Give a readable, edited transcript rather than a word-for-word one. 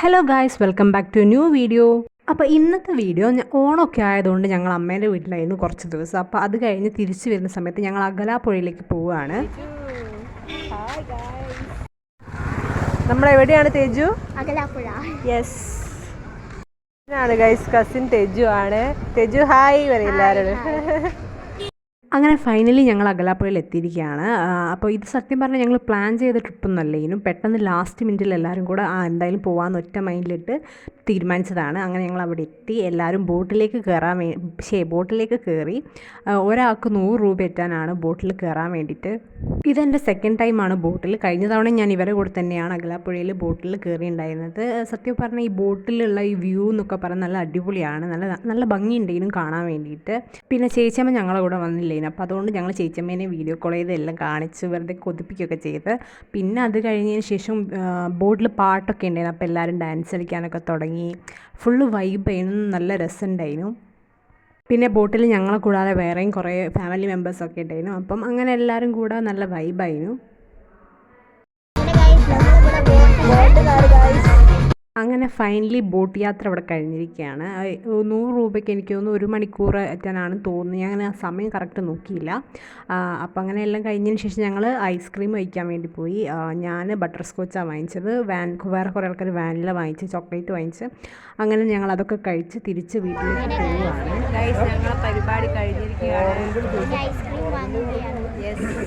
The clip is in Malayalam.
Hello guys, welcome back to new video. അപ്പോൾ ഇന്നത്തെ വീഡിയോ ഓണമൊക്കെ ആയതുകൊണ്ട് ഞങ്ങൾ അമ്മേൻ്റെ വീട്ടിലായിരുന്നു കുറച്ച് ദിവസം. അപ്പോൾ അത് കഴിഞ്ഞ് തിരിച്ചു വരുന്ന സമയത്ത് ഞങ്ങൾ അഗലാപ്പുഴയിലേക്ക് പോവുകയാണ്. നമ്മളെവിടെയാണ് തേജു? അഗലാപ്പുഴ. യെസ്, ആണ് ഗൈസ്, കസിൻ തേജു ആണ്. തേജു ഹായ് പറയും എല്ലാവരോടും. അങ്ങനെ ഫൈനലി ഞങ്ങൾ അഗലാപ്പുഴയിൽ എത്തിയിരിക്കുകയാണ്. അപ്പോൾ ഇത് സത്യം പറഞ്ഞാൽ ഞങ്ങൾ പ്ലാൻ ചെയ്ത ട്രിപ്പൊന്നല്ലേനും, പെട്ടെന്ന് ലാസ്റ്റ് മിനിറ്റിൽ എല്ലാവരും കൂടെ എന്തായാലും പോകാമെന്ന് ഒറ്റ മൈൻഡിലിട്ട് തീരുമാനിച്ചതാണ്. അങ്ങനെ ഞങ്ങൾ അവിടെ എത്തി. എല്ലാവരും ബോട്ടിലേക്ക് കയറി. ഒരാൾക്ക് 100 രൂപ എത്താനാണ് ബോട്ടിൽ കയറാൻ വേണ്ടിയിട്ട്. ഇതെൻ്റെ സെക്കൻഡ് ടൈമാണ് ബോട്ടിൽ. കഴിഞ്ഞ തവണ ഞാൻ ഇവരെ കൂടെ തന്നെയാണ് അഗലാപ്പുഴയിൽ ബോട്ടിൽ കയറിയിട്ടുണ്ടായിരുന്നത്. സത്യം പറഞ്ഞാൽ ഈ ബോട്ടിലുള്ള ഈ വ്യൂ എന്നൊക്കെ പറഞ്ഞാൽ നല്ല അടിപൊളിയാണ്, നല്ല ഭംഗിയുണ്ടെങ്കിലും കാണാൻ വേണ്ടിയിട്ട്. പിന്നെ ചേച്ചിയമ്മ ഞങ്ങളെ കൂടെ വന്നില്ലേനും, അപ്പോൾ അതുകൊണ്ട് ഞങ്ങൾ ചേച്ചിയമ്മേനെ വീഡിയോ കോൾ ചെയ്ത് എല്ലാം കാണിച്ച് വെറുതെ കൊതിപ്പിക്കുകയൊക്കെ ചെയ്ത്. പിന്നെ അത് കഴിഞ്ഞതിന് ശേഷം ബോട്ടിൽ പാട്ടൊക്കെ ഉണ്ടായിരുന്നു. അപ്പോൾ എല്ലാവരും ഡാൻസ് കളിക്കാനൊക്കെ തുടങ്ങി. ഫുള്ള് വൈബായിരുന്നു, നല്ല രസമുണ്ടായിരുന്നു. പിന്നെ ബോട്ടിൽ ഞങ്ങളെ കൂടാതെ വേറെയും കുറേ ഫാമിലി മെമ്പേഴ്സൊക്കെ ഉണ്ടായിരുന്നു. അപ്പം അങ്ങനെ എല്ലാവരും കൂടെ നല്ല വൈബായിരുന്നു. അങ്ങനെ ഫൈനലി ബോട്ട് യാത്ര അവിടെ കഴിഞ്ഞിരിക്കുകയാണ്. 100 രൂപയ്ക്ക് എനിക്ക് തോന്നുന്നു 1 മണിക്കൂർ എത്താനാണ് തോന്നുന്നത്. ഞാൻ അങ്ങനെ സമയം കറക്റ്റ് നോക്കിയില്ല. അപ്പോൾ അങ്ങനെ എല്ലാം കഴിഞ്ഞതിന് ശേഷം ഞങ്ങൾ ഐസ്ക്രീം കഴിക്കാൻ വേണ്ടി പോയി. ഞാൻ ബട്ടർ സ്കോച്ചാണ് വാങ്ങിച്ചത്. വേറെ കുറേ ആൾക്കാർ വാനില വാങ്ങിച്ച്, ചോക്ലേറ്റ് വാങ്ങിച്ച്. അങ്ങനെ ഞങ്ങൾ അതൊക്കെ കഴിച്ച് തിരിച്ച് വീട്ടിലേക്ക് പോവുകയാണ്. ഞങ്ങളെ പരിപാടി കഴിഞ്ഞിരിക്കുകയാണ്. യെസ്.